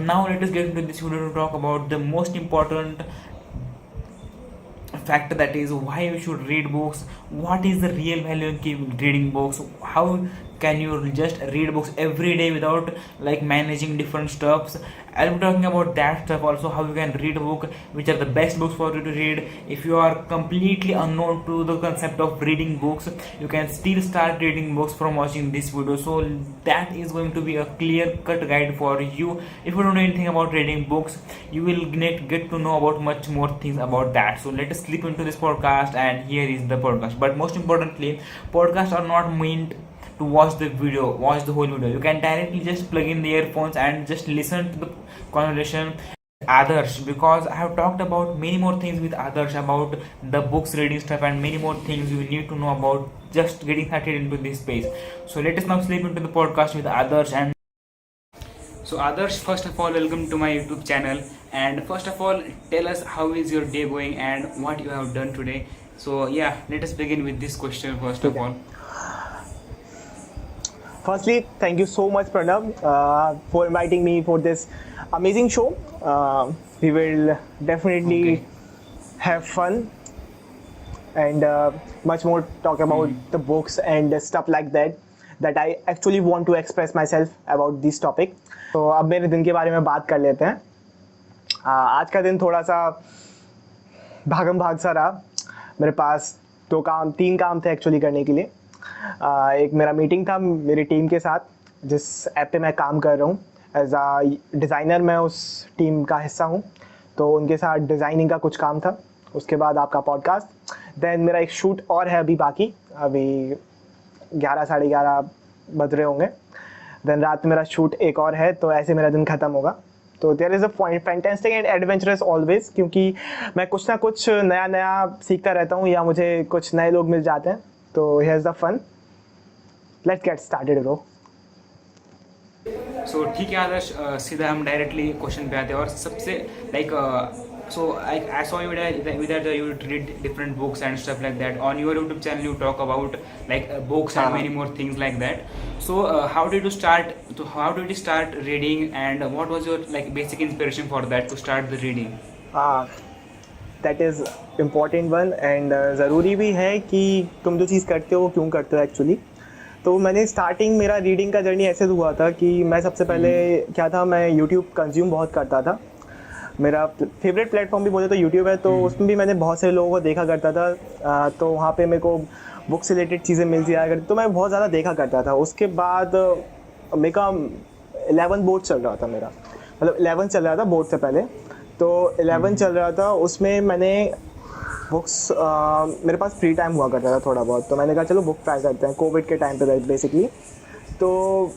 Now let us get into this video to talk about the most important factor, that is why you should read books. What is the real value in keep reading books? How can you just read books every day without like managing different stuffs? I'll be talking about that stuff also, how you can read a book, which are the best books for you to read. If you are completely unknown to the concept of reading books, you can still start reading books from watching this video. So that is going to be a clear cut guide for you. If you don't know anything about reading books, you will get to know about much more things about that. So let us slip into this podcast, and here is the podcast. But most importantly, podcasts are not meant to watch the whole video. You can directly just plug in the earphones and just listen to the conversation Adarsh, because I have talked about many more things with Adarsh about the books reading stuff and many more things you need to know about just getting started into this space. So let us now slip into the podcast with Adarsh. And so Adarsh, first of all, welcome to my YouTube channel, and first of all, tell us how is your day going and what you have done today. So yeah, let us begin with this question first of all. Firstly, thank you so much, Pranav, for inviting me for this amazing show. We will definitely have fun and much more talk about the books and stuff like that I actually want to express myself about this topic. तो अब मेरे दिन के बारे में बात कर लेते हैं. आज का दिन थोड़ा सा भागम भाग सा रहा. मेरे पास तीन काम थे एक्चुअली करने के लिए. एक मेरा मीटिंग था मेरी टीम के साथ, जिस ऐप पे मैं काम कर रहा हूँ. एज अ डिज़ाइनर मैं उस टीम का हिस्सा हूँ, तो उनके साथ डिज़ाइनिंग का कुछ काम था. उसके बाद आपका पॉडकास्ट, देन मेरा एक शूट और है अभी बाकी. अभी 11 साढ़े 11 बज रहे होंगे. देन रात में मेरा शूट एक और है, तो ऐसे मेरा दिन ख़त्म होगा. तो there is a fantastic and adventurous always, क्योंकि मैं कुछ ना कुछ नया सीखता रहता हूँ या मुझे कुछ नए लोग मिल जाते हैं. तो here is the fun. Let's get started bro. So ठीक है आदर्श, सीधा हम डायरेक्टली क्वेश्चन पे आते हैं. और सबसे like so I saw you that you read different books and stuff like that. On your YouTube channel you talk about like books and many more things like that. So how did you start reading, and what was your like basic inspiration for that to start the reading? That is important one, and ज़रूरी भी है कि तुम जो चीज़ करते हो क्यों करते हो एक्चुअली. तो मैंने स्टार्टिंग मेरा रीडिंग का जर्नी ऐसे हुआ था कि मैं सबसे पहले क्या था, मैं यूट्यूब कंज्यूम बहुत करता था. मेरा फेवरेट प्लेटफॉर्म भी बोले तो यूट्यूब है, तो उसमें भी मैंने बहुत सारे लोगों को देखा करता था. तो वहाँ पे मेरे को बुक से रिलेटेड चीज़ें मिल जाया करती, तो मैं बहुत ज़्यादा देखा करता था. उसके बाद मेरे का 11 बोर्ड चल रहा था मेरा, मतलब 11 चल रहा था बोर्ड से पहले. तो 11 चल रहा था, उसमें मैंने बुक्स मेरे पास फ्री टाइम हुआ करता था थोड़ा बहुत, तो मैंने कहा चलो बुक ट्राई करते हैं. कोविड के टाइम पे बेसिकली. तो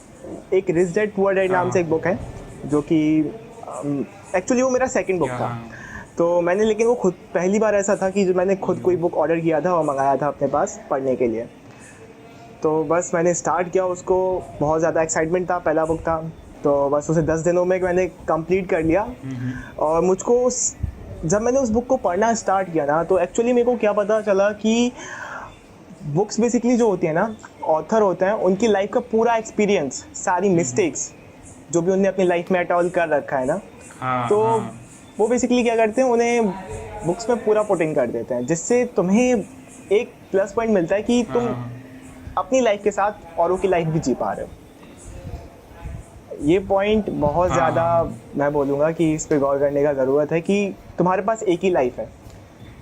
एक रिच डैड पुअर डैड नाम से एक बुक है, जो कि एक्चुअली वो मेरा सेकंड बुक था. तो मैंने, लेकिन वो खुद पहली बार ऐसा था कि जो मैंने खुद कोई बुक ऑर्डर किया था और मंगाया था अपने पास पढ़ने के लिए. तो बस मैंने स्टार्ट किया उसको, बहुत ज़्यादा एक्साइटमेंट था, पहला बुक था. तो बस उसे 10 दिनों में मैंने कंप्लीट कर लिया. और मुझको जब मैंने उस बुक को पढ़ना स्टार्ट किया ना, तो एक्चुअली मेरे को क्या पता चला कि बुक्स बेसिकली जो होती है ना, ऑथर होते हैं, उनकी लाइफ का पूरा एक्सपीरियंस, सारी मिस्टेक्स जो भी उन्होंने अपनी लाइफ में अटॉल कर रखा है ना, तो वो बेसिकली क्या करते हैं, उन्हें बुक्स में पूरा पुट इन कर देते हैं, जिससे तुम्हें एक प्लस पॉइंट मिलता है कि तुम अपनी लाइफ के साथ औरों की लाइफ भी जी पा रहे हो. ये पॉइंट बहुत ज़्यादा मैं बोलूँगा कि इस पे गौर करने का ज़रूरत है कि तुम्हारे पास एक ही लाइफ है.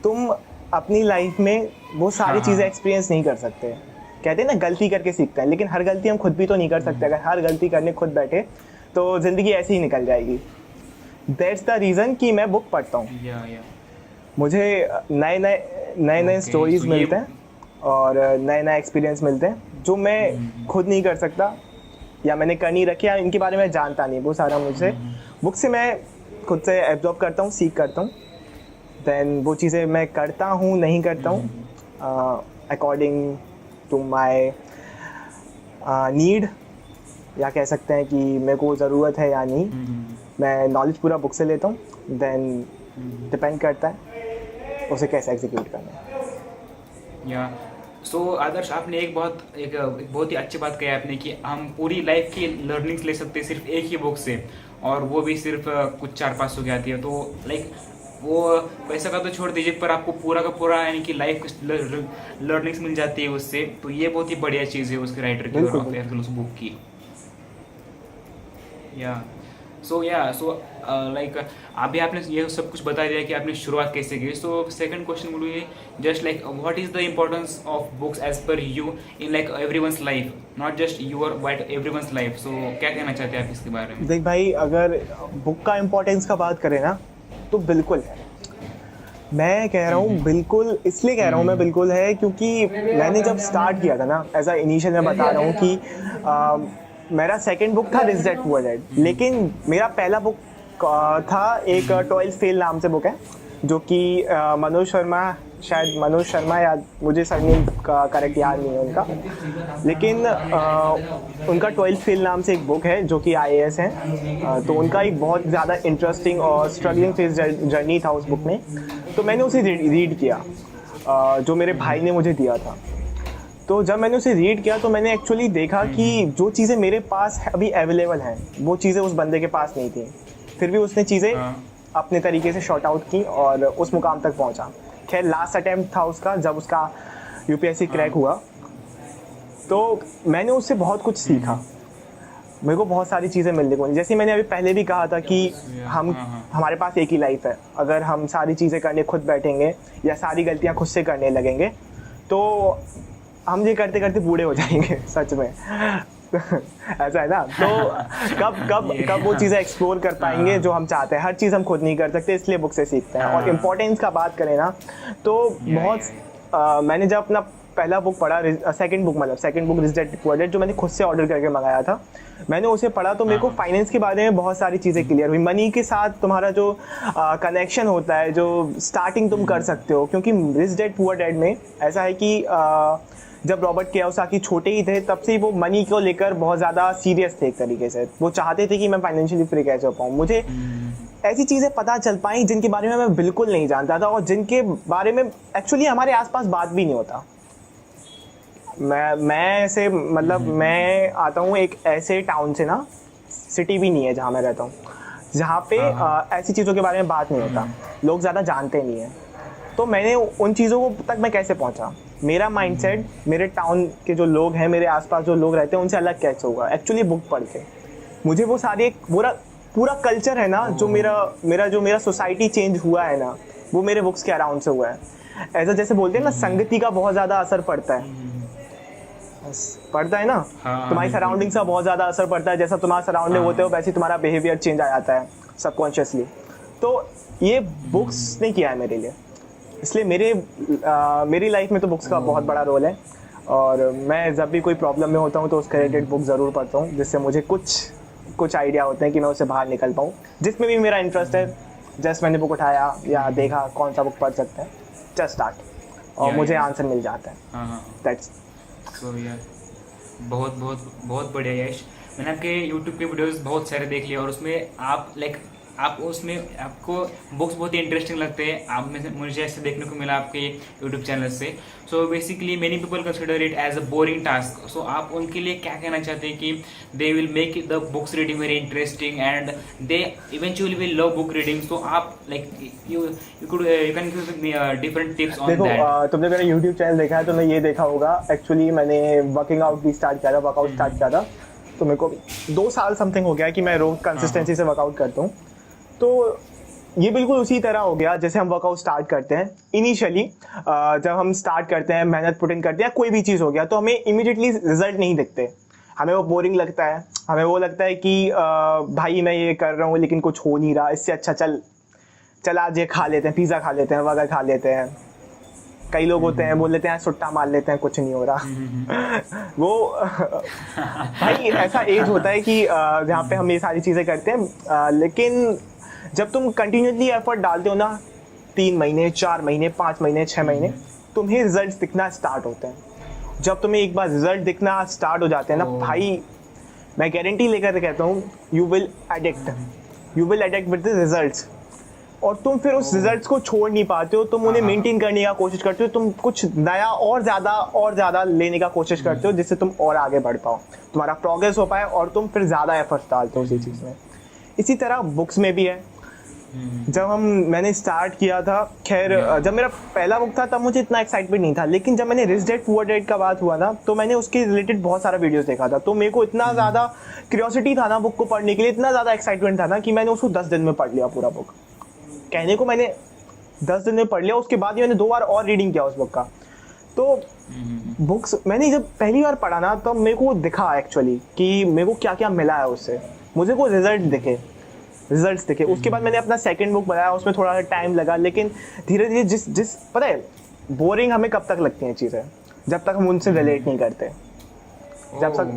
तुम अपनी लाइफ में वो सारी चीज़ें एक्सपीरियंस नहीं कर सकते. कहते हैं ना, गलती करके सीखते हैं, लेकिन हर गलती हम खुद भी तो नहीं कर सकते. अगर हर गलती करने खुद बैठे तो ज़िंदगी ऐसे ही निकल जाएगी. दैट्स द रीज़न कि मैं बुक पढ़ता हूँ. मुझे नए स्टोरीज़ मिलते हैं और नए एक्सपीरियंस मिलते हैं जो मैं खुद नहीं कर सकता, या मैंने कर नहीं रखी, या इनके बारे में जानता नहीं. वो सारा मुझे बुक से मैं खुद से एब्जॉर्ब करता हूँ, सीख करता हूँ. देन वो चीज़ें मैं करता हूँ नहीं करता हूँ अकॉर्डिंग टू माय नीड, या कह सकते हैं कि मेरे को ज़रूरत है या नहीं. मैं नॉलेज पूरा बुक से लेता हूँ. देन डिपेंड करता है उसे कैसे एग्जीक्यूट करना है. सो आदर्श, आपने एक बहुत ही अच्छी बात कही आपने कि हम पूरी लाइफ की लर्निंग्स ले सकते हैं सिर्फ एक ही बुक से. और वो भी सिर्फ कुछ 400-500 की आती है। तो लाइक वो पैसा का तो छोड़ दीजिए, पर आपको पूरा का पूरा यानी कि लाइफ लर्निंग्स मिल जाती है उससे। तो ये बहुत ही बढ़िया चीज़ है उसके राइटर की बिल्कुल और बिल्कुल। उस बुक की। या सो लाइक अभी आपने ये सब कुछ बता दिया कि आपने शुरुआत कैसे की। So second question would be just like what is the importance of books as per you in like everyone's life, not just your but everyone's life. So क्या कहना चाहते हैं आप इसके बारे में? देख भाई, अगर बुक का इम्पोर्टेंस का बात करें ना, तो बिल्कुल है। मैं कह रहा हूँ बिल्कुल, इसलिए कह रहा हूँ मैं बिल्कुल है क्योंकि मैंने जब स्टार्ट किया था ना, एज अ इनिशियल मैं बता रहा हूँ कि मेरा सेकंड बुक था रिच डैड पुअर डैड, लेकिन मेरा पहला बुक था एक 12th फेल नाम से बुक है, जो कि मनोज शर्मा, शायद मनोज शर्मा, या मुझे सरनेम का करेक्ट याद नहीं है उनका, लेकिन उनका 12th फेल नाम से एक बुक है जो कि IAS है। तो उनका एक बहुत ज़्यादा इंटरेस्टिंग और स्ट्रगलिंग फेस जर्नी था उस बुक में। तो मैंने उसे रीड किया, जो मेरे भाई ने मुझे दिया था। तो जब मैंने उसे रीड किया तो मैंने एक्चुअली देखा कि जो चीज़ें मेरे पास अभी अवेलेबल हैं वो चीज़ें उस बंदे के पास नहीं थी, फिर भी उसने चीज़ें अपने तरीके से शॉर्ट आउट की और उस मुकाम तक पहुंचा। खैर लास्ट अटेम्प्ट था उसका, जब उसका UPSC क्रैक हुआ, तो मैंने उससे बहुत कुछ सीखा। मेरे को बहुत सारी चीज़ें मिलने को, जैसे मैंने अभी पहले भी कहा था कि हमारे पास एक ही लाइफ है। अगर हम सारी चीज़ें करने खुद बैठेंगे या सारी गलतियां खुद से करने लगेंगे तो हम ये करते करते बूढ़े हो जाएंगे सच में। ऐसा है ना। तो कब वो चीज़ें एक्सप्लोर कर पाएंगे जो हम चाहते हैं। हर चीज़ हम खुद नहीं कर सकते, इसलिए बुक से सीखते हैं। और इम्पोर्टेंस का बात करें ना, तो बहुत मैंने जब अपना पहला बुक पढ़ा, second book rich dad poor dad, जो मैंने खुद से ऑर्डर करके मंगाया था, मैंने उसे पढ़ा तो मेरे को फाइनेंस के बारे में बहुत सारी चीज़ें क्लियर हुई। मनी के साथ तुम्हारा जो कनेक्शन होता है, जो स्टार्टिंग तुम कर सकते हो, क्योंकि रिच डैड पुअर डैड में ऐसा है कि जब रॉबर्ट कियोसाकी छोटे ही थे तब से ही वो मनी को लेकर बहुत ज़्यादा सीरियस थे। एक तरीके से वो चाहते थे कि मैं फाइनेंशियली फ्री कैसे हो पाऊँ। मुझे ऐसी चीज़ें पता चल पाई जिनके बारे में मैं बिल्कुल नहीं जानता था और जिनके बारे में एक्चुअली हमारे आसपास बात भी नहीं होता। मैं ऐसे मतलब मैं आता हूँ एक ऐसे टाउन से ना, सिटी भी नहीं है जहाँ मैं रहता हूँ, जहाँ पे ऐसी चीज़ों के बारे में बात नहीं होता, लोग ज़्यादा जानते नहीं हैं। तो मैंने उन चीज़ों को तक मैं कैसे पहुँचा, मेरा माइंडसेट मेरे टाउन के जो लोग हैं, मेरे आसपास जो लोग रहते हैं उनसे अलग कैसे होगा। एक्चुअली बुक पढ़ के मुझे वो सारी एक पूरा कल्चर है ना, जो मेरा सोसाइटी चेंज हुआ है ना, वो मेरे बुक्स के अराउंड से हुआ है। ऐसा जैसे बोलते हैं ना, संगति का बहुत ज़्यादा असर पड़ता है ना। तुम्हारी सराउंडिंग से बहुत ज़्यादा असर पड़ता है। जैसा तुम्हारा सराउंडिंग होते हो वैसे तुम्हारा बिहेवियर चेंज आ जाता है सबकॉन्शियसली। तो ये बुक्स ने किया है मेरे लिए, इसलिए मेरी लाइफ में तो बुक्स का बहुत बड़ा रोल है। और मैं जब भी कोई प्रॉब्लम में होता हूँ तो उसके रिलेटेड बुक ज़रूर पढ़ता हूँ, जिससे मुझे कुछ आइडिया होते हैं कि मैं उससे बाहर निकल पाऊँ। जिसमें भी मेरा इंटरेस्ट है, जस्ट मैंने बुक उठाया या देखा कौन सा बुक पढ़ सकते हैं, जस्ट स्टार्ट, और मुझे आंसर मिल जाता है। दैट्स सो यार बहुत बढ़िया यश। मैंने आपके YouTube के वीडियोस बहुत सारे देख लिए और उसमें आप उसमें आपको बुक्स बहुत ही इंटरेस्टिंग लगते हैं। आप में मुझे ऐसे देखने को मिला आपके यूट्यूब चैनल से। So basically many people consider it as a boring task. So आप उनके लिए क्या कहना चाहते हैं कि they will make the books reading very interesting and they eventually will love book reading. So आप like you can give different tips on that. तुमने मेरा यूट्यूब चैनल देखा है तो मैं ये देखा होगा। एक्चुअली मैंने वर्कआउट स्टार्ट किया था, तो मेरे को 2 साल समथिंग हो गया कि मैं रोज कंसिस्टेंसी से वर्कआउट करता हूँ। तो ये बिल्कुल उसी तरह हो गया जैसे हम वर्कआउट स्टार्ट करते हैं। इनिशियली जब हम स्टार्ट करते हैं, मेहनत पुट इन करते हैं, कोई भी चीज़ हो गया, तो हमें इमीडिएटली रिजल्ट नहीं दिखते। हमें वो बोरिंग लगता है, हमें वो लगता है कि भाई मैं ये कर रहा हूँ लेकिन कुछ हो नहीं रहा, इससे अच्छा चल आज ये खा लेते हैं, पिज़्ज़ा खा लेते हैं, बर्गर खा लेते हैं। कई लोग होते हैं बोल लेते हैं सुट्टा मार लेते हैं, कुछ नहीं हो रहा। वो भाई ऐसा एज होता है कि जहाँ पे हम ये सारी चीज़ें करते हैं। लेकिन जब तुम कंटिन्यूसली एफर्ट डालते हो ना, 3 महीने, 4 महीने, 5 महीने, 6 महीने, तुम्हें रिजल्ट दिखना स्टार्ट होते हैं। जब तुम्हें एक बार रिजल्ट दिखना स्टार्ट हो जाते हैं ना भाई, मैं गारंटी लेकर कहता हूँ, you will addict with the results. और तुम फिर उस रिजल्ट्स को छोड़ नहीं पाते हो, तुम उन्हें मेंटेन करने का कोशिश करते हो, तुम कुछ नया और ज़्यादा लेने का कोशिश करते हो जिससे तुम और आगे बढ़ पाओ, तुम्हारा प्रोग्रेस हो पाए और तुम फिर ज़्यादा एफर्ट्स डालते हो उसी चीज़ में। इसी तरह बुक्स में भी है। जब मैंने स्टार्ट किया था, खैर जब मेरा पहला बुक था तब मुझे इतना एक्साइटमेंट नहीं था, लेकिन जब मैंने रिच डैड पुअर डैड का बात हुआ ना तो मैंने उसके रिलेटेड बहुत सारा वीडियोस देखा था, तो मेरे को इतना ज़्यादा क्यूरियोसिटी था ना बुक को पढ़ने के लिए, इतना ज़्यादा एक्साइटमेंट था ना कि मैंने उसको 10 दिन में पढ़ लिया पूरा बुक। कहने को मैंने 10 दिन में पढ़ लिया, उसके बाद ही मैंने 2 बार और रीडिंग किया उस बुक का। तो बुक्स मैंने जब पहली बार पढ़ा ना तब मेरे को दिखा एक्चुअली कि मेरे को क्या क्या मिला है उससे, मुझे को रिजल्ट्स दिखे। उसके बाद मैंने अपना सेकंड बुक बनाया, उसमें थोड़ा टाइम लगा, लेकिन धीरे धीरे जिस पता है बोरिंग हमें कब तक लगती हैं चीज़ें, जब तक हम उनसे रिलेट नहीं करते, जब तक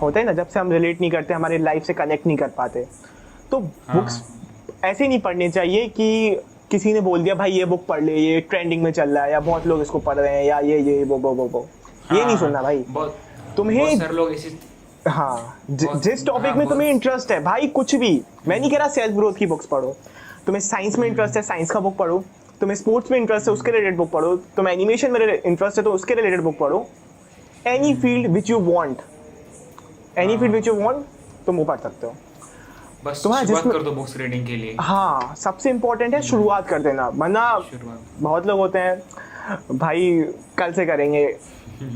होता है ना, जब से हम रिलेट नहीं करते, हमारे लाइफ से कनेक्ट नहीं कर पाते। तो बुक्स ऐसे नहीं पढ़नी चाहिए कि किसी ने बोल दिया भाई ये बुक पढ़ ले, ये ट्रेंडिंग में चल रहा है, या बहुत लोग इसको पढ़ रहे हैं, या ये वो ये नहीं सुनना भाई। तुम्हें लोग इसी हाँ जिस टॉपिक में तुम्हें इंटरेस्ट है भाई, कुछ भी, मैं नहीं कह रहा सेल्फ ग्रोथ की बुक्स पढ़ो, तुम्हें साइंस में इंटरेस्ट है साइंस का बुक पढ़ो, तुम्हें स्पोर्ट्स में इंटरेस्ट है उसके रिलेटेड बुक पढ़ो, तुम्हें एनिमेशन में इंटरेस्ट है तो उसके रिलेटेड बुक पढ़ो। Any field which you want तुम वो पढ़ सकते हो। बस शुरुआत कर दो बुक्स रीडिंग के लिए। हाँ सबसे इम्पोर्टेंट है शुरुआत कर देना, वरना बहुत लोग होते हैं भाई कल से करेंगे,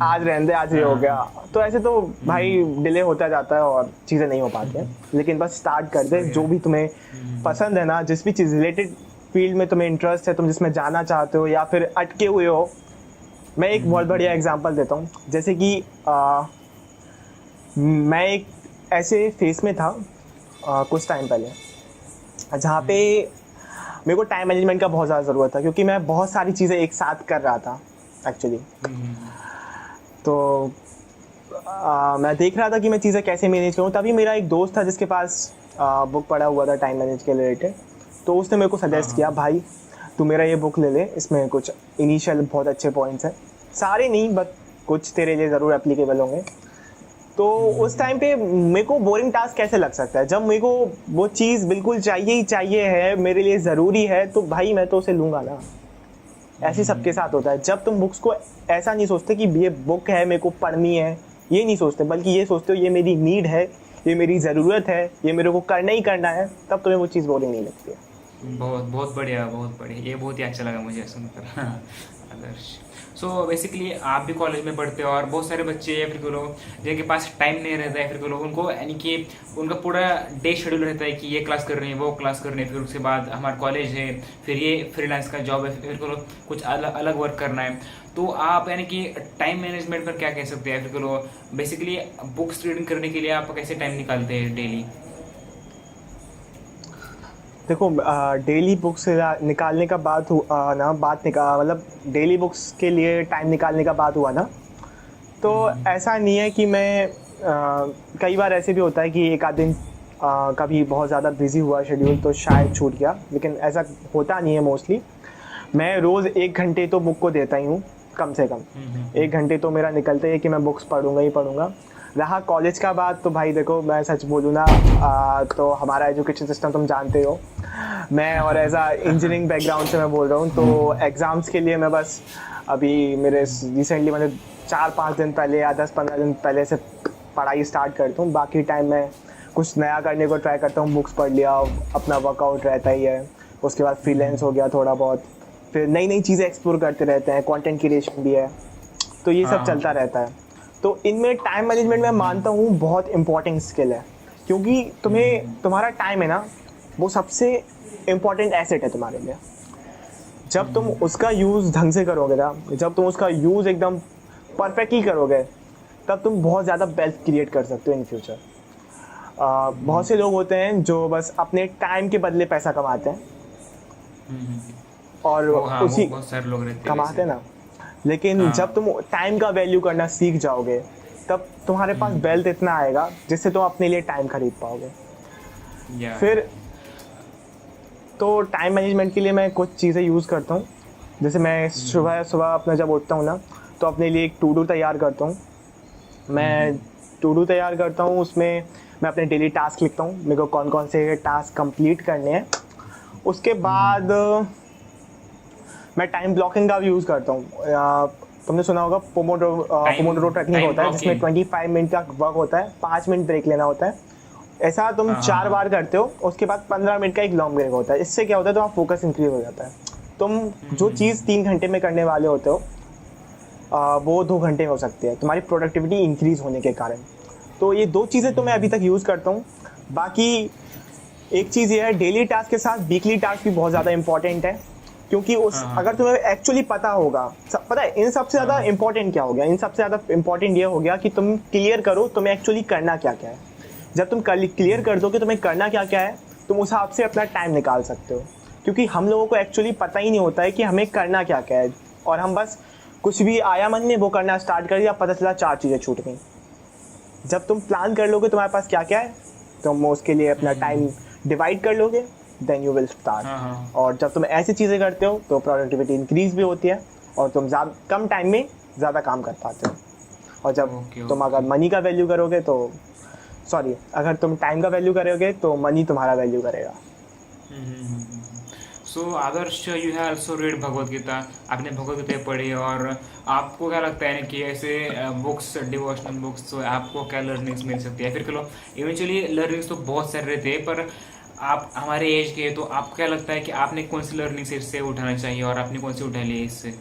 आज रहने दे, आज ये हो गया, तो ऐसे तो भाई डिले होता जाता है और चीज़ें नहीं हो पाती हैं। लेकिन बस स्टार्ट कर दे, जो भी तुम्हें पसंद है ना, जिस भी चीज़ रिलेटेड फील्ड में तुम्हें इंटरेस्ट है, तुम जिसमें जाना चाहते हो या फिर अटके हुए हो। मैं एक बहुत बढ़िया एग्जांपल देता हूँ, जैसे कि मैं एक ऐसे फेस में था कुछ टाइम पहले, जहाँ पे मेरे को टाइम मैनेजमेंट का बहुत ज़्यादा ज़रूरत था, क्योंकि मैं बहुत सारी चीज़ें एक साथ कर रहा था एक्चुअली। तो मैं देख रहा था कि मैं चीज़ें कैसे मैनेज करूँ। तभी मेरा एक दोस्त था जिसके पास बुक पढ़ा हुआ था टाइम मैनेज के रिलेटेड, तो उसने मेरे को सजेस्ट किया भाई तू मेरा ये बुक ले ले, इसमें कुछ इनिशियल बहुत अच्छे पॉइंट्स हैं, सारे नहीं बट कुछ तेरे लिए ज़रूर एप्लीकेबल होंगे। तो उस टाइम पे मेरे को बोरिंग टास्क कैसे लग सकता है, जब मेरे को वो चीज़ बिल्कुल चाहिए ही चाहिए है, मेरे लिए ज़रूरी है, तो भाई मैं तो उसे लूँगा ना। ऐसे सबके साथ होता है। जब तुम बुक्स को ऐसा नहीं सोचते कि ये बुक है मेरे को पढ़नी है, ये नहीं सोचते, बल्कि ये सोचते हो ये मेरी नीड है, ये मेरी ज़रूरत है, ये मेरे को करना ही करना है, तब तुम्हें वो चीज़ बोरिंग नहीं लगती है। बहुत बढ़िया, ये बहुत ही अच्छा लगा मुझे सुनकर। आदर्श, सो बेसिकली आप भी कॉलेज में पढ़ते हो और बहुत सारे बच्चे या फिर कोई लोग जिनके पास टाइम नहीं रहता है, फिर कोई लोग उनको यानी कि उनका पूरा डे शेड्यूल रहता है कि ये क्लास कर रहे हैं, वो क्लास कर रहे हैं, फिर उसके बाद हमारा कॉलेज है, फिर ये फ्रीलांस का जॉब है, फिर कोई लोग कुछ अलग वर्क करना है। तो आप यानी कि टाइम मैनेजमेंट पर क्या कह सकते हैं, फिर कोई लोग बेसिकली बुक्स रीडिंग करने के लिए आप कैसे टाइम निकालते हैं डेली? देखो डेली बुक्स निकालने का बात मतलब डेली बुक्स के लिए टाइम निकालने का बात हुआ ना, तो ऐसा नहीं है कि मैं कई बार ऐसे भी होता है कि एक आध दिन कभी बहुत ज़्यादा बिजी हुआ शेड्यूल तो शायद छूट गया, लेकिन ऐसा होता नहीं है मोस्टली। मैं रोज़ 1 घंटे तो बुक को देता ही हूँ, कम से कम 1 घंटे तो मेरा निकलता ही है कि मैं बुक्स पढ़ूंगा ही पढ़ूंगा। रहा कॉलेज का बात, तो भाई देखो मैं सच बोलूँ ना तो हमारा एजुकेशन सिस्टम तुम जानते हो, मैं और ऐसा इंजीनियरिंग बैकग्राउंड से मैं बोल रहा हूँ, तो एग्ज़ाम्स के लिए मैं बस अभी मेरे रिसेंटली मैंने 4-5 दिन पहले या 10-15 दिन पहले से पढ़ाई स्टार्ट करता हूँ। बाकी टाइम मैं कुछ नया करने को ट्राई करता हूँ, बुक्स पढ़ लिया, अपना वर्कआउट रहता ही है, उसके बाद फ्रीलांस हो गया थोड़ा बहुत, फिर नई चीज़ें एक्सप्लोर करते रहते हैं, कंटेंट क्रिएशन भी है, तो ये सब चलता रहता है। तो इनमें टाइम मैनेजमेंट मैं मानता हूँ बहुत इंपॉर्टेंट स्किल है, क्योंकि तुम्हारा टाइम है ना वो सबसे इम्पॉर्टेंट एसेट है तुम्हारे लिए। जब तुम उसका यूज़ ढंग से करोगे ना, जब तुम उसका यूज़ एकदम परफेक्टली करोगे, तब तुम बहुत ज़्यादा वेल्थ क्रिएट कर सकते हो इन फ्यूचर। बहुत से लोग होते हैं जो बस अपने टाइम के बदले पैसा कमाते हैं और उसी बहुत सारे लोग रहते कमाते हैं ना, लेकिन जब तुम टाइम का वैल्यू करना सीख जाओगे तब तुम्हारे पास वेल्थ इतना आएगा जिससे तुम अपने लिए टाइम खरीद पाओगे। फिर तो टाइम मैनेजमेंट के लिए मैं कुछ चीज़ें यूज़ करता हूँ, जैसे मैं सुबह अपना जब उठता हूँ ना तो अपने लिए एक टू डू तैयार करता हूँ। मैं टू डू तैयार करता हूँ, उसमें मैं अपने डेली टास्क लिखता हूँ, मेरे को कौन कौन से टास्क कंप्लीट करने हैं। उसके बाद मैं टाइम ब्लॉकिंग का भी यूज़ करता हूँ। तुमने सुना होगा पोमोडोरो टेक्निक होता है, जिसमें 25 मिनट का वर्क होता है, 5 मिनट ब्रेक लेना होता है ऐसा तुम हाँ, 4 हाँ। बार करते हो, उसके बाद 15 मिनट का एक लॉन्ग ब्रेक होता है। इससे क्या होता है, तुम्हारा फोकस इंक्रीज हो जाता है। तुम जो चीज़ 3 घंटे में करने वाले होते हो वो 2 घंटे में हो सकती है, तुम्हारी प्रोडक्टिविटी इंक्रीज होने के कारण। तो ये 2 चीज़ें तो मैं अभी तक यूज़ करता हूँ। बाकी एक चीज़ ये है, डेली टास्क के साथ वीकली टास्क भी बहुत ज़्यादा इंपॉर्टेंट है, क्योंकि उस हाँ, अगर तुम्हें एक्चुअली पता होगा, पता है इन सबसे ज़्यादा हाँ। इंपॉर्टेंट क्या हो गया, इन सबसे ज़्यादा इंपॉर्टेंट ये हो गया कि तुम क्लियर करो तुम्हें एक्चुअली करना क्या क्या है। जब तुम क्लियर कर दो कि तुम्हें करना क्या क्या है, तुम उस हिसाब से अपना टाइम निकाल सकते हो। क्योंकि हम लोगों को एक्चुअली पता ही नहीं होता है कि हमें करना क्या क्या है, और हम बस कुछ भी आया मन में वो करना स्टार्ट कर दिया, पता चला 4 चीज़ें छूट गई। जब तुम प्लान कर लोगे तुम्हारे पास क्या क्या है, तुम उसके लिए अपना टाइम डिवाइड कर लोगे, देन यू विल स्टार्ट। हाँ, हाँ। और जब तुम ऐसी चीज़ें करते हो तो प्रोडक्टिविटी इंक्रीज भी होती है, और तुम कम टाइम में ज़्यादा काम कर पाते हो। और जब ओके, तुम ओके। अगर मनी का वैल्यू करोगे तो, सॉरी, अगर तुम टाइम का वैल्यू करोगे तो मनी तुम्हारा वैल्यू करेगा। सो आदर्श, you have also read Bhagavad Gita. आपने भगवत गीता पढ़ी, और आपको क्या लगता है कि ऐसे बुक्स, डिवोशनल बुक्स, तो आपको क्या लर्निंग्स मिल सकती है? फिर चलो, इवेंचुअली लर्निंग्स तो बहुत सारे रहते हैं, पर आप हमारे एज के, तो आपको क्या लगता है कि आपने कौन सी लर्निंग इससे उठाना चाहिए, और आपने कौन सी उठा ली है इससे?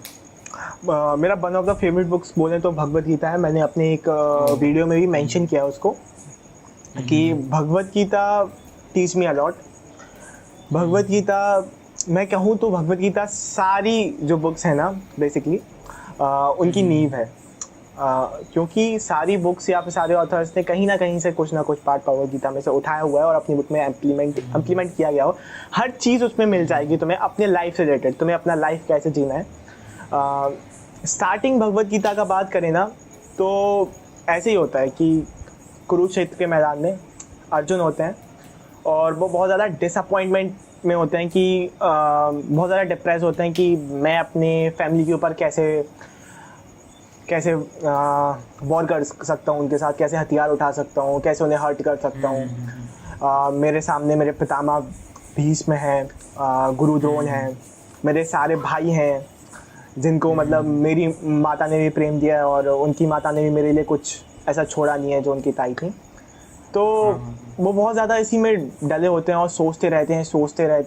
मेरा one of the favourite books बोले तो भगवत गीता है। मैंने अपने एक वीडियो में भी मेंशन किया उसको, कि Bhagavad Gita teach me a lot. Bhagavad Gita, मैं कहूँ तो भगवत गीता सारी जो बुक्स हैं ना बेसिकली उनकी नींव है। क्योंकि सारी बुक्स या फिर सारे ऑथर्स ने कहीं ना कहीं से कुछ ना कुछ पार्ट भगवत गीता में से उठाया हुआ है और अपनी बुक में इम्प्लीमेंट किया गया हो। हर चीज़ उसमें मिल जाएगी तुम्हें, अपने लाइफ से रिलेटेड, तुम्हें अपना लाइफ कैसे जीना है। स्टार्टिंग भगवत गीता का बात करें ना, तो ऐसे ही होता है कि कुरुक्षेत्र के मैदान में अर्जुन होते हैं, और वो बहुत ज़्यादा डिसअपॉइंटमेंट में होते हैं कि बहुत ज़्यादा डिप्रेस होते हैं कि मैं अपने फैमिली के ऊपर कैसे कैसे वॉर कर सकता हूँ, उनके साथ कैसे हथियार उठा सकता हूँ, कैसे उन्हें हर्ट कर सकता हूँ। मेरे सामने मेरे पितामह भीष्म हैं, गुरु द्रोण हैं, मेरे सारे भाई हैं जिनको मतलब मेरी माता ने भी प्रेम दिया है, और उनकी माता ने भी मेरे लिए कुछ ऐसा छोड़ा नहीं है जो उनकी ताई थी। तो वो बहुत ज़्यादा इसी में डले होते हैं और सोचते रहते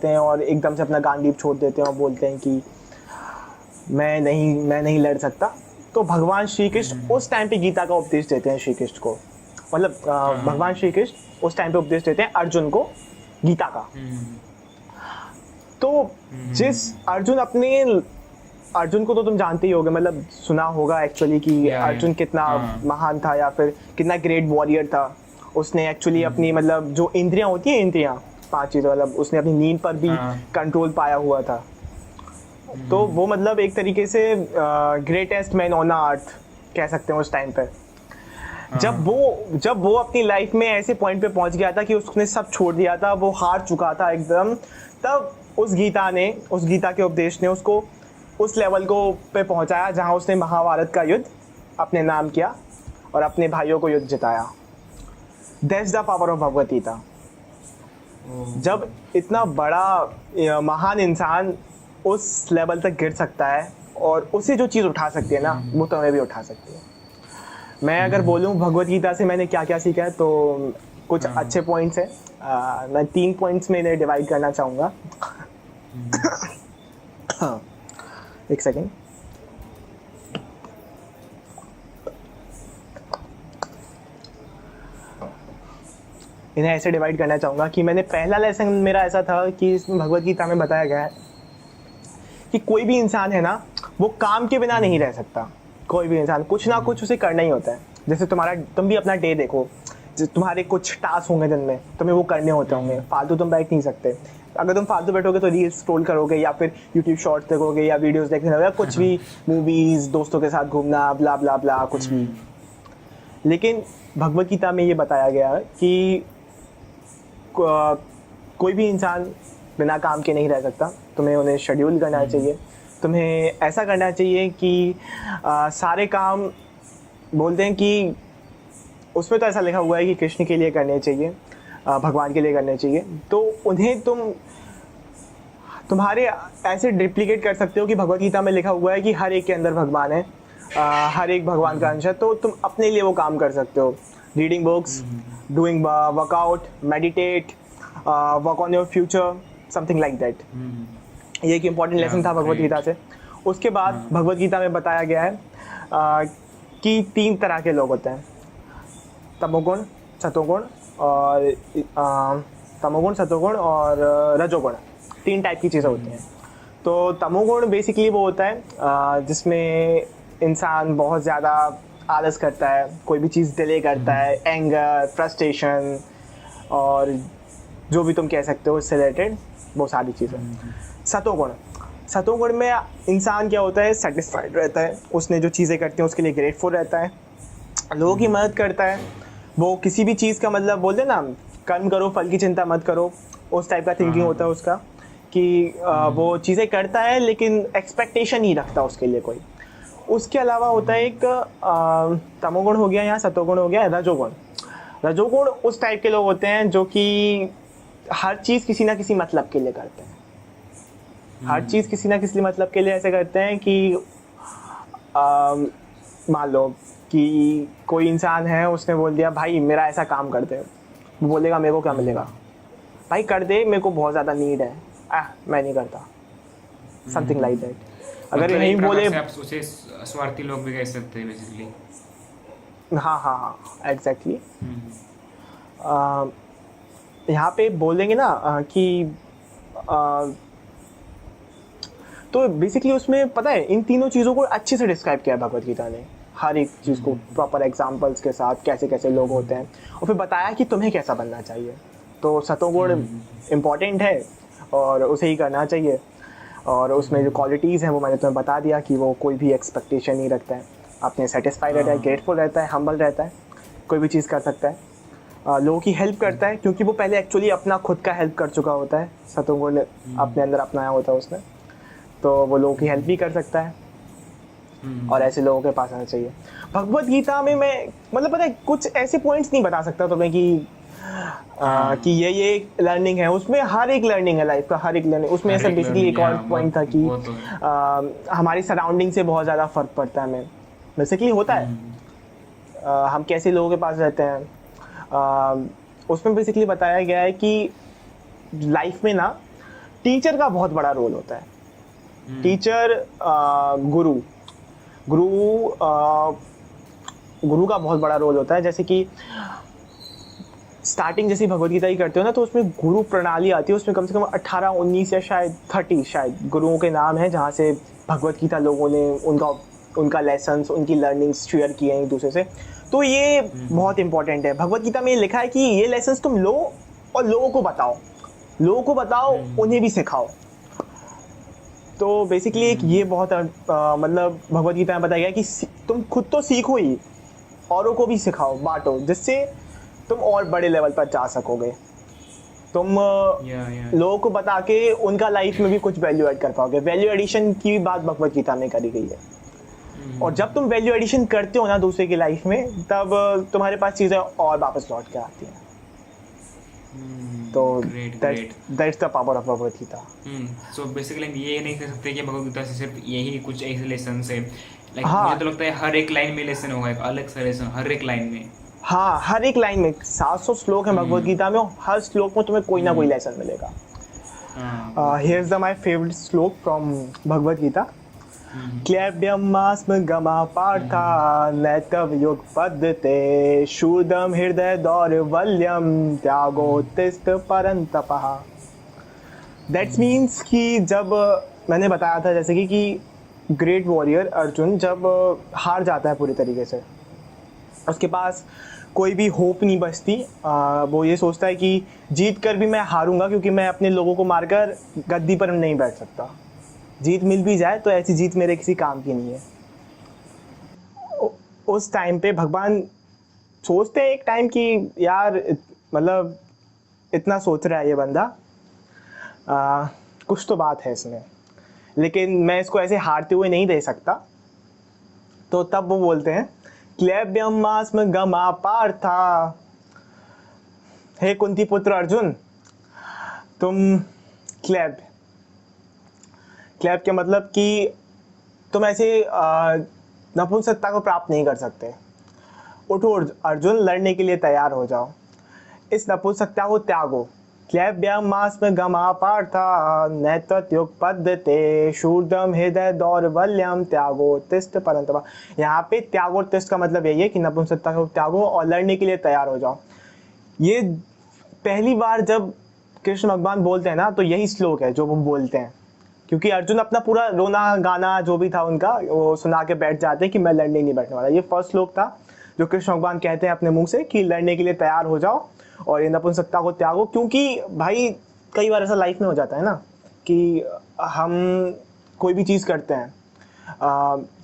हैं और एकदम से अपना गांडीव छोड़ देते हैं और बोलते हैं कि मैं नहीं लड़ सकता। तो भगवान श्री कृष्ण उस टाइम पे गीता का उपदेश देते हैं श्री कृष्ण को, मतलब भगवान श्री कृष्ण उस टाइम पे उपदेश देते हैं अर्जुन को गीता का। तो जिस अर्जुन को तो तुम जानते ही होगे, मतलब सुना होगा एक्चुअली कि अर्जुन कितना महान था या फिर कितना ग्रेट वॉरियर था। उसने एक्चुअली अपनी मतलब जो इंद्रियां होती हैं, इंद्रियां 5 चीज़ें, मतलब उसने अपनी नींद पर भी कंट्रोल पाया हुआ था। तो वो मतलब एक तरीके से ग्रेटेस्ट मैन ऑन अर्थ कह सकते हैं उस टाइम पे। जब वो अपनी लाइफ में ऐसे पॉइंट पे पहुंच गया था कि उसने सब छोड़ दिया था, वो हार चुका था एकदम, तब उस गीता के उपदेश ने उसको उस लेवल को पे पहुंचाया जहां उसने महाभारत का युद्ध अपने नाम किया और अपने भाइयों को युद्ध जिताया। That's the power of Bhagavad Gita. जब इतना बड़ा महान इंसान उस लेवल तक गिर सकता है और उसे जो चीज़ उठा सकती है ना, वो तुम्हें भी उठा सकती है। मैं अगर बोलूँ भगवत गीता से मैंने क्या क्या सीखा है, तो कुछ अच्छे पॉइंट्स हैं। मैं 3 पॉइंट्स में इन्हें डिवाइड करना चाहूँगा। एक सेकेंड। इन्हें ऐसे डिवाइड करना चाहूँगा कि मैंने पहला लेसन मेरा ऐसा था कि इसमें भगवत गीता में बताया गया है कि कोई भी इंसान है ना, वो काम के बिना नहीं रह सकता। कोई भी इंसान कुछ ना कुछ उसे करना ही होता है। जैसे तुम भी अपना डे देखो, तुम्हारे कुछ टास्क होंगे दिन में, तुम्हें वो करने होते होंगे। फालतू तुम बैठ नहीं सकते। अगर तुम फालतू बैठोगे तो रील्स स्क्रॉल करोगे या फिर यूट्यूब शॉर्ट्स देखोगे या वीडियोस देखने लगोगे, कुछ भी, मूवीज, दोस्तों के साथ घूमना, ब्ला ब्ला ब्ला, कुछ भी। लेकिन भगवत गीता में ये बताया गया है कि कोई भी इंसान बिना काम के नहीं रह सकता। तुम्हें उन्हें शेड्यूल करना चाहिए। तुम्हें ऐसा करना चाहिए कि सारे काम, बोलते हैं कि उसमें तो ऐसा लिखा हुआ है कि कृष्ण के लिए करने चाहिए, भगवान के लिए करने चाहिए। तो उन्हें तुम्हारे ऐसे डिप्लीकेट कर सकते हो कि भगवत गीता में लिखा हुआ है कि हर एक के अंदर भगवान है, हर एक भगवान का अंश है। तो तुम अपने लिए वो काम कर सकते हो। Reading books, doing workout, meditate, work on your future, something like that. ये एक इम्पॉर्टेंट Yeah, लेसन था भगवत great. गीता से. उसके बाद भगवत गीता में बताया गया है कि 3 तरह के लोग होते हैं, तमोगुण, सतोगुण और तमोगुण, सतोगुण और रजोगुण. 3 टाइप की चीज़ें होती हैं. तो तमोगुण बेसिकली वो होता है जिसमें इंसान बहुत ज़्यादा आलस करता है, कोई भी चीज़ डिले करता है, एंगर, फ्रस्ट्रेशन और जो भी तुम कह सकते हो इससे रिलेटेड वो सारी चीज़ें. सतोगुण, सतोगुण में इंसान क्या होता है, सेटिस्फाइड रहता है, उसने जो चीज़ें करती हैं उसके लिए ग्रेटफुल रहता है, लोगों की मदद करता है, वो किसी भी चीज़ का मतलब बोलते ना, कर्म करो फल की चिंता मत करो, उस टाइप का थिंकिंग होता है उसका, कि वो चीज़ें करता है लेकिन एक्सपेक्टेशन नहीं रखता उसके लिए कोई. उसके अलावा होता है एक तमोगुण हो गया या सतोगुण हो गया, रजोगुण. रजोगुण उस टाइप के लोग होते हैं जो कि हर चीज़ किसी ना किसी मतलब के लिए करते हैं. हर चीज़ किसी ना किसी मतलब के लिए ऐसे करते हैं कि मान लो कि कोई इंसान है, उसने बोल दिया भाई मेरा ऐसा काम कर दे, वो बोलेगा मेरे को क्या मिलेगा, भाई कर दे मेरे को बहुत ज़्यादा नीड है, मैं नहीं करता, समथिंग लाइक दैट. अगर मतलब यही एक प्रकार बोले, से आप उसे स्वार्थी लोग भी कह सकते हैं बेसिकली. हाँ हाँ हाँ एग्जैक्टली. यहाँ पे बोलेंगे ना कि तो बेसिकली उसमें पता है इन तीनों चीज़ों को अच्छे से डिस्क्राइब किया है भगवत गीता ने, हर एक चीज़ को प्रॉपर एग्जांपल्स के साथ, कैसे कैसे लोग होते हैं, और फिर बताया कि तुम्हें कैसा बनना चाहिए. तो सतोगुण इम्पॉर्टेंट है और उसे ही करना चाहिए, और उसमें जो क्वालिटीज़ हैं वो मैंने तुम्हें बता दिया कि वो कोई भी एक्सपेक्टेशन नहीं रखता है, अपने सेटिस्फाइड रहता है, ग्रेटफुल रहता है, हम्बल रहता है, कोई भी चीज़ कर सकता है, लोगों की हेल्प करता है क्योंकि वो पहले एक्चुअली अपना खुद का हेल्प कर चुका होता है, सतोगुण अपने अंदर अपनाया होता है उसने, तो वो लोगों की हेल्प भी कर सकता है, और ऐसे लोगों के पास आना चाहिए. भगवत गीता में मैं मतलब पता है कुछ ऐसे पॉइंट्स नहीं बता सकता तुम्हें कि ये लर्निंग है, उसमें हर एक लर्निंग है लाइफ का, हर एक लर्निंग उसमें. ऐसा बेसिकली एक और पॉइंट था कि हमारी सराउंडिंग से बहुत ज़्यादा फ़र्क पड़ता है. हमें बेसिकली होता है हम कैसे लोगों के पास रहते हैं. उसमें बेसिकली बताया गया है कि लाइफ में ना टीचर का बहुत बड़ा रोल होता है. टीचर, गुरु गुरु गुरु का बहुत बड़ा रोल होता है. जैसे कि स्टार्टिंग जैसे भगवत गीता ही करते हो ना, तो उसमें गुरु प्रणाली आती है, उसमें कम से कम 18, 19 या शायद 30 शायद गुरुओं के नाम हैं जहाँ से भगवत गीता लोगों ने उनका लेसन्स, उनकी लर्निंग्स शेयर किए हैं एक दूसरे से. तो ये बहुत इंपॉर्टेंट है. भगवत गीता में ये लिखा है कि ये लेसन्स तुम लो और लोगों को बताओ, उन्हें भी सिखाओ. तो बेसिकली एक ये बहुत मतलब भगवत गीता में बताया गया कि तुम खुद तो सीखो ही, औरों को भी सिखाओ, बांटो, जिससे तुम और बड़े लेवल पर जा सकोगे. तुम लोगों को बता के उनका लाइफ में भी कुछ वैल्यू ऐड कर पाओगे. वैल्यू एडिशन की भी बात भगवत गीता में करी गई है. और जब तुम वैल्यू एडिशन करते हो ना दूसरे की लाइफ में, तब तुम्हारे पास चीज़ें और वापस लौट के आती हैं. तो that's the power of Bhagavad Gita. So basically हम ये नहीं कह सकते कि भगवत गीता से सिर्फ यही कुछ ऐसे लेसन है. लाइक मुझे तो लगता है हर एक लाइन में लेसन होगा, एक अलग सा लेसन हर एक लाइन में. हाँ, हर एक लाइन में 700 श्लोक हैं भगवत गीता में, और हर श्लोक में तुम्हें कोई ना कोई लेसन मिलेगा. हियर्स द माय फेवरेट श्लोक फ्रॉम भगवत गीता. क्लैब्यमास्म गमा पार्था नैतव युग पद्धते शूदम हृदय दौर्बल्यम त्यागोत्तिष्ठ परंतपः. दैट्स मीन्स कि जब मैंने बताया था जैसे कि ग्रेट वॉरियर अर्जुन जब हार जाता है पूरी तरीके से, उसके पास कोई भी होप नहीं बचती, वो ये सोचता है कि जीत कर भी मैं हारूंगा क्योंकि मैं अपने लोगों को मारकर गद्दी पर नहीं बैठ सकता. जीत मिल भी जाए तो ऐसी जीत मेरे किसी काम की नहीं है. उस टाइम पे भगवान सोचते हैं एक टाइम कि यार मतलब इतना सोच रहा है ये बंदा, कुछ तो बात है इसमें, लेकिन मैं इसको ऐसे हारते हुए नहीं दे सकता. तो तब वो बोलते हैं क्लैब्यमास्म गमा पार्था, हे कुंती पुत्र अर्जुन, तुम क्लैब के मतलब कि तुम ऐसे नपुंसकता को प्राप्त नहीं कर सकते. उठो अर्जुन, लड़ने के लिए तैयार हो जाओ. इस नपुंसकता को त्यागो, क्लैब्यमास में गमा पार्था नैतत्युग पद्धते शूद्रम हृदय दौर्बल्यम त्यागो तिष्ठ परंतपा। यहाँ पे त्यागो तिष्ठ का मतलब यही है कि नपुंसकता को त्यागो और लड़ने के लिए तैयार हो जाओ। ये पहली बार जब कृष्ण भगवान बोलते हैं ना, तो यही श्लोक है जो वो बोलते हैं, क्योंकि अर्जुन अपना पूरा रोना गाना जो भी था उनका वो सुना के बैठ जाते हैं कि मैं लड़ने नहीं बैठने वाला। ये फर्स्ट श्लोक था जो कृष्ण भगवान कहते हैं अपने मुंह से कि लड़ने के लिए तैयार हो जाओ और ये नपुंसकता को त्यागो। क्योंकि भाई कई बार ऐसा लाइफ में हो जाता है ना कि हम कोई भी चीज़ करते हैं,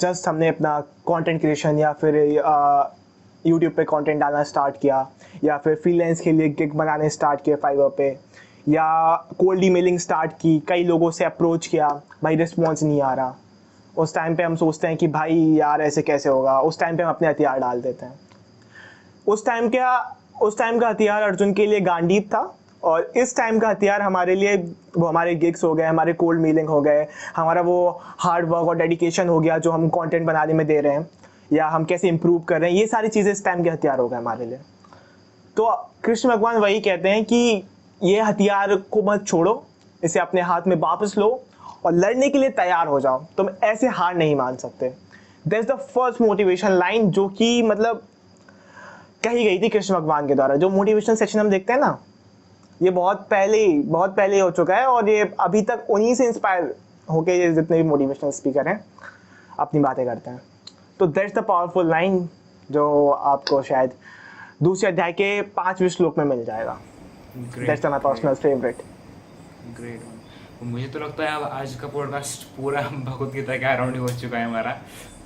जस्ट हमने अपना कंटेंट क्रिएशन या फिर यूट्यूब पे कंटेंट डालना स्टार्ट किया, या फिर फ्रीलांस के लिए गिग बनाने स्टार्ट किए फाइवर पे, या कोल्ड ईमेलिंग स्टार्ट की, कई लोगों से अप्रोच किया, भाई रिस्पॉन्स नहीं आ रहा। उस टाइम पे हम सोचते हैं कि भाई यार ऐसे कैसे होगा। उस टाइम पे हम अपने हथियार डाल देते हैं। उस टाइम का हथियार अर्जुन के लिए गांडीव था, और इस टाइम का हथियार हमारे लिए वो हमारे गिग्स हो गए, हमारे कोल्ड मेलिंग हो गए, हमारा वो हार्ड वर्क और डेडिकेशन हो गया जो हम कंटेंट बनाने में दे रहे हैं, या हम कैसे इंप्रूव कर रहे हैं। ये सारी चीज़ें इस टाइम के हथियार हो गए हमारे लिए। तो कृष्ण भगवान वही कहते हैं कि ये हथियार को मत छोड़ो, इसे अपने हाथ में वापस लो और लड़ने के लिए तैयार हो जाओ। तुम ऐसे हार नहीं मान सकते। That's the first motivation line जो कि मतलब कही गई थी कृष्ण भगवान के द्वारा। जो मोटिवेशन सेक्शन हम देखते हैं ना, ये बहुत पहले हो चुका है, और ये अभी तक उन्हीं से इंस्पायर होके ये जितने भी मोटिवेशनल स्पीकर हैं अपनी बातें करते हैं। तो दैट्स द पावरफुल लाइन जो आपको शायद दूसरे अध्याय के 5वें श्लोक में मिल जाएगा। That's my personal favourite. Great. मुझे तो लगता है अब आज का पॉडकास्ट पूरा भगवत गीता के अराउंड ही हो चुका है हमारा,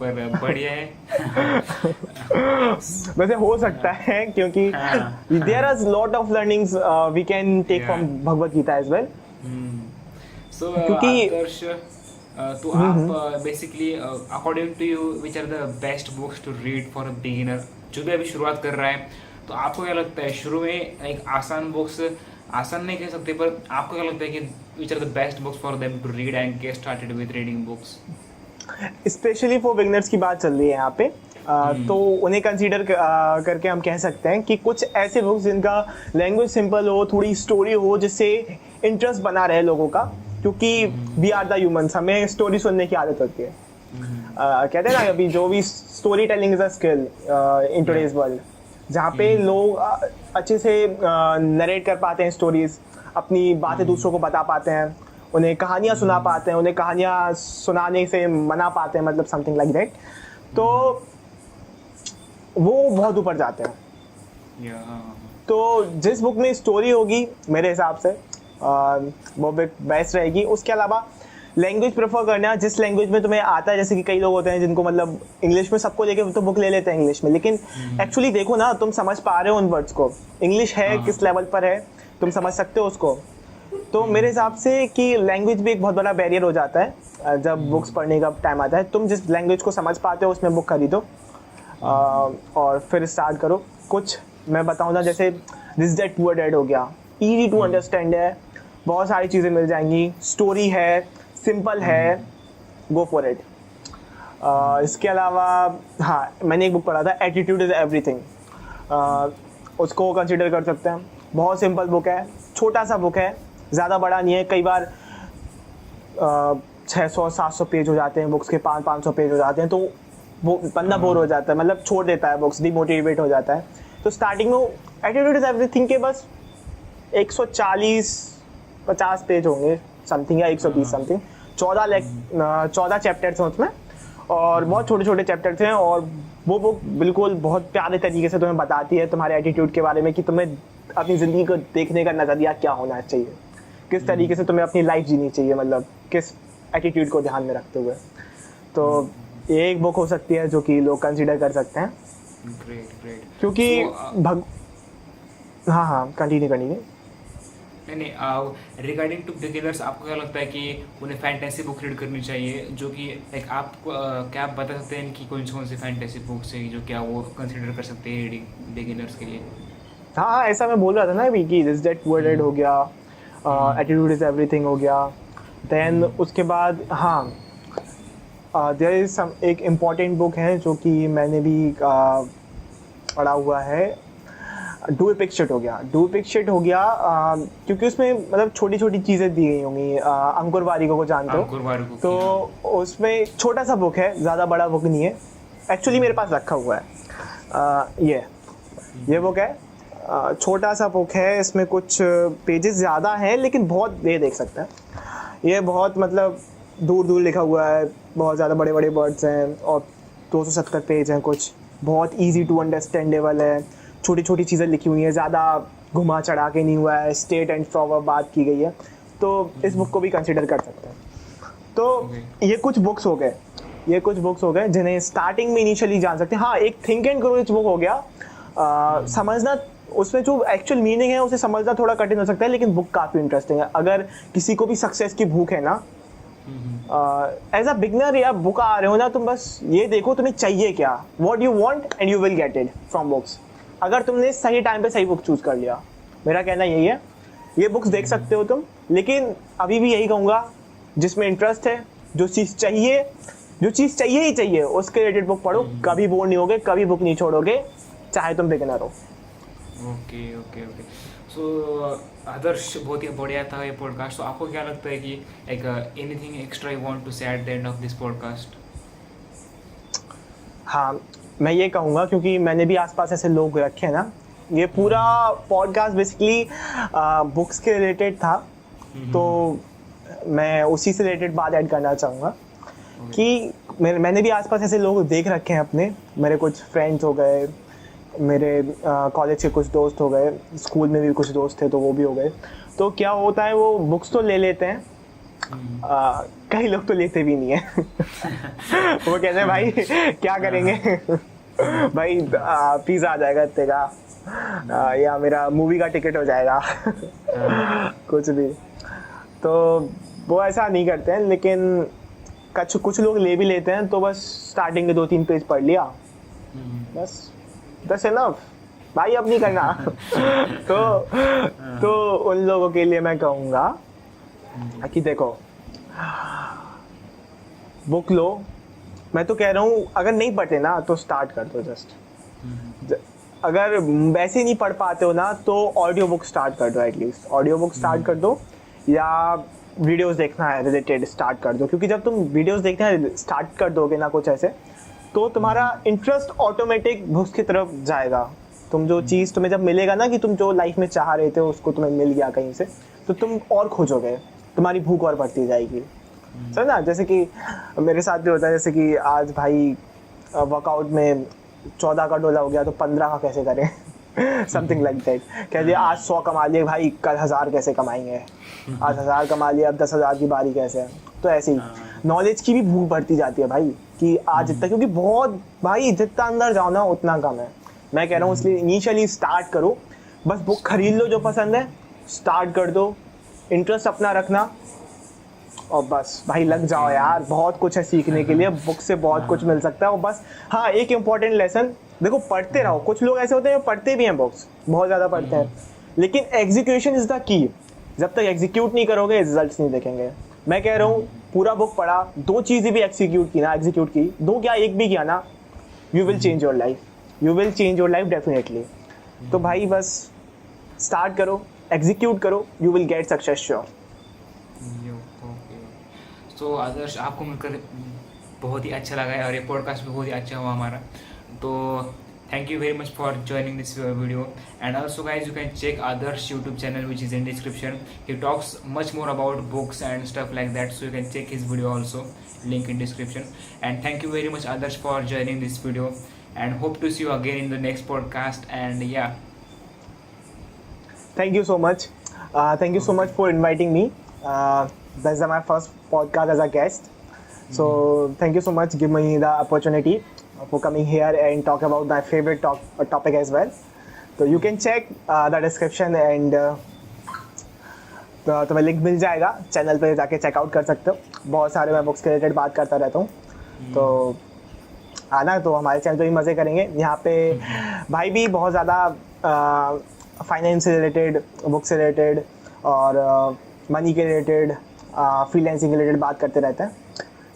पर बढ़िया है। वैसे हो सकता है, क्योंकि there are lot of learnings we can take from Bhagavad Gita as well. So क्योंकि तो आप basically according to you which are the best books to read for a beginner जो भी अभी शुरुआत कर रहा है, तो आपको क्या लगता है शुरू में एक आसान बुक्स, आसान नहीं कह सकते, पर आपको क्या लगता है कि which are the best books for them to read and get started with reading books? Especially for beginners की बात चल रही है यहाँ पे, तो उन्हें कंसीडर करके हम कह सकते हैं कि कुछ ऐसे बुक्स जिनका लैंग्वेज सिंपल हो, थोड़ी स्टोरी हो, जिससे इंटरेस्ट बना रहे लोगों का, क्योंकि वी आर द ह्यूमंस, हमें स्टोरी सुनने की आदत होती है। कहते हैं ना अभी जो भी story telling is a skill in today's world, जहाँ पे लोग अच्छे से नरेट कर पाते हैं स्टोरीज, अपनी बातें दूसरों को बता पाते हैं, उन्हें कहानियाँ सुना पाते हैं, उन्हें कहानियाँ सुनाने से मना पाते हैं, मतलब समथिंग लाइक दैट। तो वो बहुत ऊपर जाते हैं। तो जिस बुक में स्टोरी होगी मेरे हिसाब से वो बेस्ट रहेगी। उसके अलावा लैंग्वेज प्रेफर करना, जिस लैंग्वेज में तुम्हें आता है। जैसे कि कई लोग होते हैं जिनको मतलब इंग्लिश में सबको लेके तो बुक ले लेते हैं इंग्लिश में, लेकिन एक्चुअली देखो ना तुम समझ पा रहे हो उन वर्ड्स को, इंग्लिश है किस लेवल पर है, तुम समझ सकते हो उसको। तो मेरे हिसाब से कि लैंग्वेज भी एक बहुत बड़ा बैरियर हो जाता है जब बुक्स पढ़ने का टाइम आता है। तुम जिस लैंग्वेज को समझ पाते हो उसमें बुक खरीदो और फिर स्टार्ट करो। कुछ मैं बताऊँ ना, जैसे दिस डेट पुअर डैड हो गया, ईजी टू अंडरस्टैंड है, बहुत सारी चीज़ें मिल जाएंगी, स्टोरी है, सिंपल है, गो फॉर इट। इसके अलावा हाँ, मैंने एक बुक पढ़ा था, एटीट्यूड इज़ एवरीथिंग, उसको कंसिडर कर सकते हैं। बहुत सिंपल बुक है, छोटा सा बुक है, ज़्यादा बड़ा नहीं है। कई बार 600-700 पेज हो जाते हैं बुक्स के, 500 पेज हो जाते हैं, तो वो बंदा बोर हो जाता है, मतलब छोड़ देता है बुक्स, डिमोटिवेट हो जाता है। तो स्टार्टिंग में एटीट्यूड इज़ एवरीथिंग के बस 140-50 पेज होंगे समथिंग, या 120 समथिंग, 14 चैप्टर्स हैं उसमें, और बहुत छोटे छोटे चैप्टर्स हैं। और वो बुक बिल्कुल बहुत प्यारे तरीके से तुम्हें बताती है तुम्हारे एटीट्यूड के बारे में, कि तुम्हें अपनी ज़िंदगी को देखने का नज़रिया क्या होना चाहिए, किस तरीके से तुम्हें अपनी लाइफ जीनी चाहिए, मतलब किस एटीट्यूड को ध्यान में रखते हुए। तो ये एक बुक हो सकती है जो कि लोग कंसिडर कर सकते हैं। ग्रेट। क्योंकि हाँ कंटिन्यू। नहीं, रिगार्डिंग टू बिगिनर्स आपको क्या लगता है कि उन्हें फैंटेसी बुक रीड करनी चाहिए, जो कि एक आप क्या आप बता सकते हैं कि कौन सी फैंटेसी बुक्स है जो क्या वो कंसिडर कर सकते हैं रीडिंग बिगिनर्स के लिए? हाँ, ऐसा मैं बोल रहा था ना अभी कि दिस डेट पुअर डैड हो गया, एटीट्यूड इज़ एवरीथिंग हो गया। देन उसके बाद हाँ, देयर इज सम एक इम्पॉर्टेंट बुक है जो कि मैंने भी पढ़ा हुआ है, डुएपिक शिट हो गया, डुएपिक शिट हो गया क्योंकि उसमें मतलब छोटी छोटी चीज़ें दी गई होंगी। अंकुर वारिको को जानते अंकुर हो? वारिको तो उसमें छोटा सा बुक है, ज़्यादा बड़ा बुक नहीं है एक्चुअली, मेरे पास रखा हुआ है। ये बुक है, छोटा सा बुक है, इसमें कुछ पेजेस ज़्यादा हैं लेकिन बहुत ये देख सकते हैं, ये बहुत मतलब दूर दूर लिखा हुआ है, बहुत ज़्यादा बड़े बड़े वर्ड्स हैं और 270 पेज हैं कुछ, बहुत इजी टू अंडरस्टैंडेबल है, छोटी छोटी चीज़ें लिखी हुई हैं, ज़्यादा घुमा चढ़ा के नहीं हुआ है, स्टेट एंड फॉरवर्ड बात की गई है, तो इस बुक को भी कंसिडर कर सकते हैं। तो ये कुछ बुक्स हो गए, ये कुछ बुक्स हो गए जिन्हें स्टार्टिंग में इनिशियली जान सकते हैं। हाँ, एक think and grow rich book हो गया, समझना उसमें जो एक्चुअल मीनिंग है उसे समझना थोड़ा कठिन हो सकता है, लेकिन बुक काफ़ी इंटरेस्टिंग है। अगर किसी को भी सक्सेस की भूख है ना, एज अ बिगनर या बुक आ रहे हो ना, तुम बस ये देखो तुम्हें चाहिए क्या, what you want and you will get it from books. अगर तुमने सही टाइम पे सही बुक चूज कर लिया, मेरा कहना यही है। ये बुक्स देख सकते हो तुम, लेकिन अभी भी यही कहूँगा, जिसमें इंटरेस्ट है, जो चीज़ चाहिए ही चाहिए, उसके रिलेटेड बुक पढ़ो, कभी बोर नहीं होगे, कभी बुक नहीं छोड़ोगे, चाहे तुम बिगिनर हो। Okay okay okay. So Adarsh, बहुत ही बढ़िया था ये पॉडकास्ट। तो आपको क्या लगता है कि एक anything extra you want to say at the end of this podcast? हाँ, मैं ये कहूँगा, क्योंकि मैंने भी आसपास ऐसे लोग रखे हैं ना, ये पूरा पॉडकास्ट बेसिकली बुक्स के रिलेटेड था, तो मैं उसी से रिलेटेड बात ऐड करना चाहूँगा कि मैंने भी आसपास ऐसे लोग देख रखे हैं अपने, मेरे कुछ फ्रेंड्स हो गए, मेरे कॉलेज के कुछ दोस्त हो गए, स्कूल में भी कुछ दोस्त थे तो वो भी हो गए। तो क्या होता है, वो बुक्स तो ले लेते हैं, कई लोग तो लेते भी नहीं है वो कहते हैं भाई क्या करेंगे भाई पिज़्ज़ा आ जाएगा इतने का, या मेरा मूवी का टिकट हो जाएगा कुछ भी, तो वो ऐसा नहीं करते हैं। लेकिन कुछ लोग ले भी लेते हैं, तो बस स्टार्टिंग के 2-3 पेज पढ़ लिया, बस दस इनफ भाई, अब नहीं करना तो उन लोगों के लिए मैं कहूँगा कि देखो, बुक लो, मैं तो कह रहा हूँ अगर नहीं पढ़ते ना तो स्टार्ट कर दो जस्ट, अगर वैसे नहीं पढ़ पाते हो ना तो ऑडियो बुक स्टार्ट कर दो, एटलीस्ट ऑडियो बुक स्टार्ट कर दो, या वीडियोस देखना है रिलेटेड स्टार्ट कर दो, क्योंकि जब तुम वीडियोस देखना स्टार्ट कर दोगे ना कुछ ऐसे, तो तुम्हारा इंटरेस्ट ऑटोमेटिक बुक्स की तरफ जाएगा। तुम जो चीज़ तुम्हें जब मिलेगा ना, कि तुम जो लाइफ में चाह रहे थे उसको तुम्हें मिल गया कहीं से, तो तुम और खोजोगे, तुम्हारी भूख और बढ़ती जाएगी, सर ना। जैसे कि मेरे साथ भी होता है, जैसे कि आज भाई वर्कआउट में 14 का डोला हो गया तो 15 का कैसे करें समथिंग लाइक दैट। कह दिया आज 100 कमा लिए भाई, कल 1000 कैसे कमाएंगे, आज 1000 कमा लिए, अब 10,000 की बारी कैसे है। तो ऐसे ही नॉलेज की भी भूख बढ़ती जाती है भाई, कि आज इतना, क्योंकि बहुत भाई जितना अंदर जाओ ना उतना कम है। मैं कह रहा हूँ इसलिए इनिशियली स्टार्ट करो, बस बुक खरीद लो जो पसंद है, स्टार्ट कर दो, इंटरेस्ट अपना रखना, और बस भाई लग जाओ यार, बहुत कुछ है सीखने के लिए, बुक से बहुत कुछ मिल सकता है। और बस हाँ, एक इम्पॉर्टेंट लेसन, देखो पढ़ते रहो, कुछ लोग ऐसे होते हैं पढ़ते भी हैं बुक्स, बहुत ज़्यादा पढ़ते हैं, लेकिन एग्जीक्यूशन इज़ द की। जब तक एग्जीक्यूट नहीं करोगे रिजल्ट्स नहीं देखेंगे। मैं कह रहा हूँ पूरा बुक पढ़ा, 2 चीज़ें भी एग्जीक्यूट की, 2 क्या 1 भी किया ना, you will change your life, you will change your life definitely. तो भाई बस स्टार्ट करो, एग्जीक्यूट करो, you will get success sure. तो आदर्श, आपको मिलकर बहुत ही अच्छा लगा है और ये पॉडकास्ट भी बहुत ही अच्छा हुआ हमारा। तो thank you very much for joining this video, and also guys, you can check Adarsh YouTube channel which is in description. He talks much more about books and stuff like that, so you can check his video also, link in description. And thank you very much Adarsh for joining this video, and hope to see you again in the next podcast. And yeah, thank you so much, thank you so much for inviting me. This is my first podcast as a guest, so thank you so much, give me the opportunity for coming here and talk about my favorite topic as well. So you can check the description and तो तुम्हें link मिल जाएगा, channel पे जाके checkout कर सकते हो। बहुत सारे मैं बुक्स के रिलेटेड बात करता रहता हूँ, तो आना, तो हमारे चैनल पे भी मज़े करेंगे। यहाँ पे भाई भी बहुत ज़्यादा फाइनेंस से रिलेटेड, बुक से रिलेटेड और मनी के रिलेटेड, फ्रीलांसिंग के रिलेटेड बात करते रहते हैं।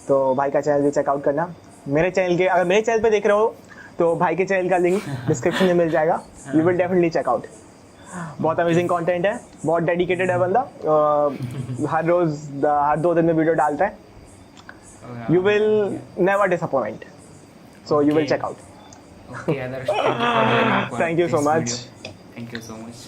तो भाई का चैनल भी चेकआउट करना। मेरे चैनल के, अगर मेरे चैनल पे देख रहे हो तो भाई के चैनल का लिंक डिस्क्रिप्शन में मिल जाएगा, you will definitely check out. बहुत अमेजिंग कंटेंट है, बहुत डेडिकेटेड है बंदा, हर रोज हर 2 दिन में वीडियो डालता है, you will never disappoint, so you will check out. Okay, Adarsh, thank you for joining for Thank you so this much. video. Thank you so much.